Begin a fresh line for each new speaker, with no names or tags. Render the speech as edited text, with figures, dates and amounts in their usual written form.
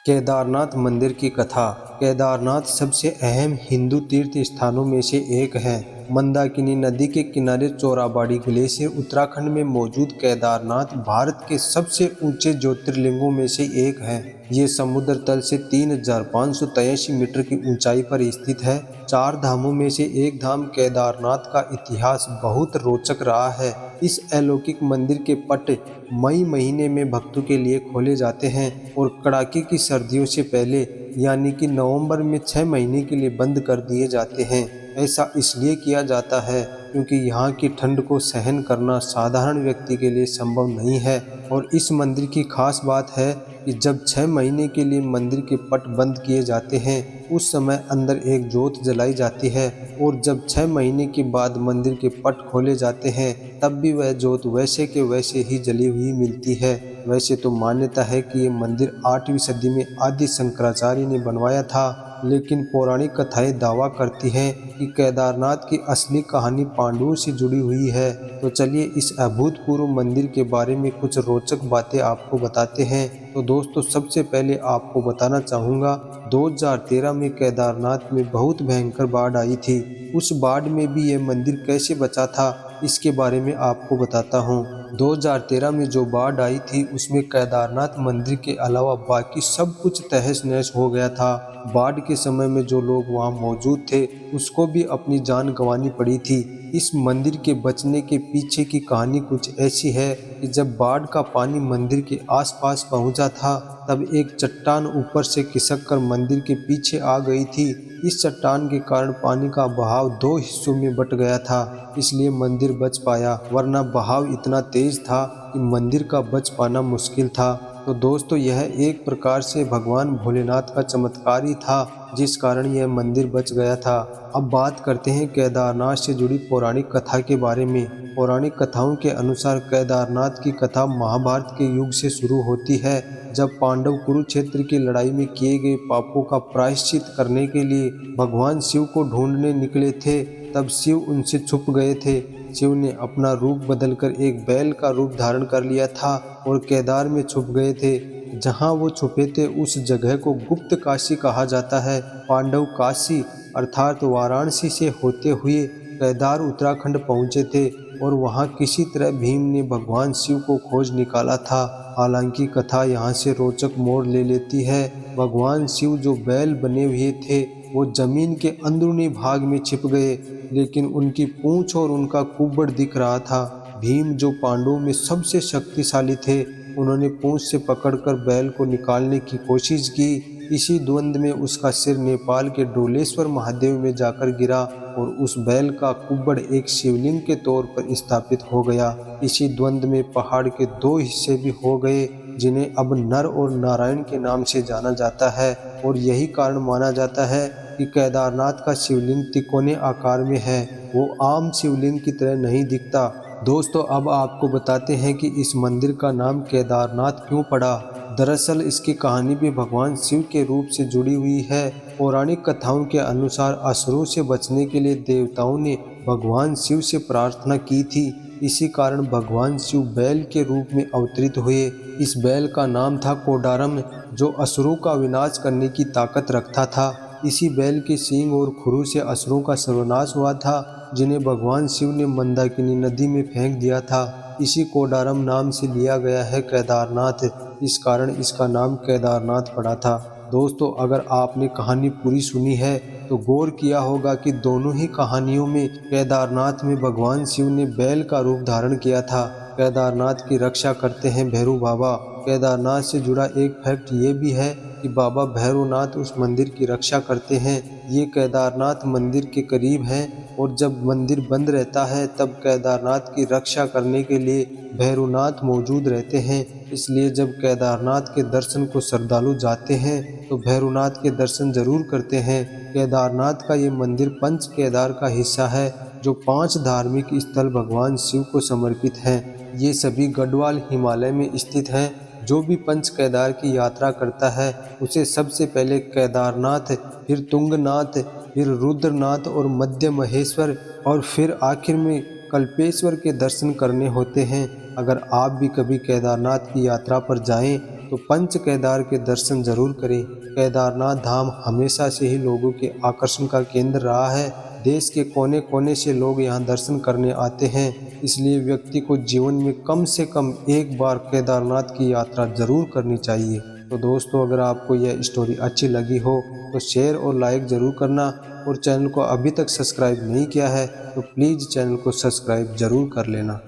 केदारनाथ मंदिर की कथा। केदारनाथ सबसे अहम हिंदू तीर्थ स्थानों में से एक है। मंदाकिनी नदी के किनारे चोराबाड़ी ग्लेशियर उत्तराखंड में मौजूद केदारनाथ भारत के सबसे ऊंचे ज्योतिर्लिंगों में से एक है। ये समुद्र तल से 3583 मीटर की ऊंचाई पर स्थित है। चार धामों में से एक धाम केदारनाथ का इतिहास बहुत रोचक रहा है। इस अलौकिक मंदिर के पट मई महीने में भक्तों के लिए खोले जाते हैं और कड़ाके की सर्दियों से पहले यानी कि नवंबर में 6 महीने के लिए बंद कर दिए जाते हैं। ऐसा इसलिए किया जाता है क्योंकि यहाँ की ठंड को सहन करना साधारण व्यक्ति के लिए संभव नहीं है। और इस मंदिर की खास बात है कि जब 6 महीने के लिए मंदिर के पट बंद किए जाते हैं उस समय अंदर एक जोत जलाई जाती है और जब 6 महीने के बाद मंदिर के पट खोले जाते हैं तब भी वह जोत वैसे के वैसे ही जली हुई मिलती है। वैसे तो मान्यता है कि ये मंदिर 8वीं सदी में आदि शंकराचार्य ने बनवाया था, लेकिन पौराणिक कथाएं दावा करती हैं कि केदारनाथ की असली कहानी पांडवों से जुड़ी हुई है। तो चलिए इस अभूतपूर्व मंदिर के बारे में कुछ रोचक बातें आपको बताते हैं। तो दोस्तों सबसे पहले आपको बताना चाहूँगा 2013 में केदारनाथ में बहुत भयंकर बाढ़ आई थी। उस बाढ़ में भी यह मंदिर कैसे बचा था इसके बारे में आपको बताता हूँ। 2013 में जो बाढ़ आई थी उसमें केदारनाथ मंदिर के अलावा बाकी सब कुछ तहस नहस हो गया था। बाढ़ के समय में जो लोग वहां मौजूद थे उसको भी अपनी जान गंवानी पड़ी थी। इस मंदिर के बचने के पीछे की कहानी कुछ ऐसी है कि जब बाढ़ का पानी मंदिर के आसपास पहुंचा था तब एक चट्टान ऊपर से खिसक कर मंदिर के पीछे आ गई थी। इस चट्टान के कारण पानी का बहाव 2 हिस्सों में बट गया था, इसलिए मंदिर बच पाया, वरना बहाव इतना तेज था कि मंदिर का बच पाना मुश्किल था। तो दोस्तों यह एक प्रकार से भगवान भोलेनाथ का चमत्कार ही था जिस कारण यह मंदिर बच गया था। अब बात करते हैं केदारनाथ से जुड़ी पौराणिक कथा के बारे में। पौराणिक कथाओं के अनुसार केदारनाथ की कथा महाभारत के युग से शुरू होती है। जब पांडव कुरुक्षेत्र की लड़ाई में किए गए पापों का प्रायश्चित करने के लिए भगवान शिव को ढूंढने निकले थे तब शिव उनसे छुप गए थे। शिव ने अपना रूप बदलकर एक बैल का रूप धारण कर लिया था और केदार में छुप गए थे। जहां वो छुपे थे उस जगह को गुप्त काशी कहा जाता है। पांडव काशी अर्थात वाराणसी से होते हुए केदार उत्तराखंड पहुंचे थे और वहां किसी तरह भीम ने भगवान शिव को खोज निकाला था। हालांकि कथा यहाँ से रोचक मोड़ ले लेती है। भगवान शिव जो बैल बने हुए थे वो जमीन के अंदरूनी भाग में छिप गए, लेकिन उनकी पूंछ और उनका कुब्बड़ दिख रहा था। भीम जो पांडवों में सबसे शक्तिशाली थे उन्होंने पूंछ से पकड़कर बैल को निकालने की कोशिश की। इसी द्वंद्व में उसका सिर नेपाल के डोलेश्वर महादेव में जाकर गिरा और उस बैल का कुब्बड़ एक शिवलिंग के तौर पर स्थापित हो गया। इसी द्वंद्व में पहाड़ के 2 हिस्से भी हो गए जिन्हें अब नर और नारायण के नाम से जाना जाता है। और यही कारण माना जाता है कि केदारनाथ का शिवलिंग तिकोने आकार में है, वो आम शिवलिंग की तरह नहीं दिखता। दोस्तों अब आपको बताते हैं कि इस मंदिर का नाम केदारनाथ क्यों पड़ा। दरअसल इसकी कहानी भी भगवान शिव के रूप से जुड़ी हुई है। पौराणिक कथाओं के अनुसार असुरों से बचने के लिए देवताओं ने भगवान शिव से प्रार्थना की थी। इसी कारण भगवान शिव बैल के रूप में अवतरित हुए। इस बैल का नाम था कोडारम जो असुरों का विनाश करने की ताकत रखता था। इसी बैल के सींग और खुरों से असुरों का सर्वनाश हुआ था जिन्हें भगवान शिव ने मंदाकिनी नदी में फेंक दिया था। इसी कोडारम नाम से लिया गया है केदारनाथ, इस कारण इसका नाम केदारनाथ पड़ा था। दोस्तों अगर आपने कहानी पूरी सुनी है तो गौर किया होगा कि दोनों ही कहानियों में केदारनाथ में भगवान शिव ने बैल का रूप धारण किया था। केदारनाथ की रक्षा करते हैं भैरव बाबा। केदारनाथ से जुड़ा एक फैक्ट ये भी है कि बाबा भैरवनाथ उस मंदिर की रक्षा करते हैं। ये केदारनाथ मंदिर के करीब है और जब मंदिर बंद रहता है तब केदारनाथ की रक्षा करने के लिए भैरवनाथ मौजूद रहते हैं। इसलिए जब केदारनाथ के दर्शन को श्रद्धालु जाते हैं तो भैरवनाथ के दर्शन जरूर करते हैं। केदारनाथ का ये मंदिर पंच केदार का हिस्सा है जो 5 धार्मिक स्थल भगवान शिव को समर्पित हैं। ये सभी गढ़वाल हिमालय में स्थित हैं। जो भी पंच केदार की यात्रा करता है उसे सबसे पहले केदारनाथ, फिर तुंगनाथ, फिर रुद्रनाथ और मध्य महेश्वर और फिर आखिर में कल्पेश्वर के दर्शन करने होते हैं। अगर आप भी कभी केदारनाथ की यात्रा पर जाएं तो पंच केदार के दर्शन जरूर करें। केदारनाथ धाम हमेशा से ही लोगों के आकर्षण का केंद्र रहा है। देश के कोने कोने से लोग यहाँ दर्शन करने आते हैं, इसलिए व्यक्ति को जीवन में कम से कम एक बार केदारनाथ की यात्रा जरूर करनी चाहिए। तो दोस्तों, अगर आपको यह स्टोरी अच्छी लगी हो तो शेयर और लाइक ज़रूर करना, और चैनल को अभी तक सब्सक्राइब नहीं किया है तो प्लीज़ चैनल को सब्सक्राइब ज़रूर कर लेना।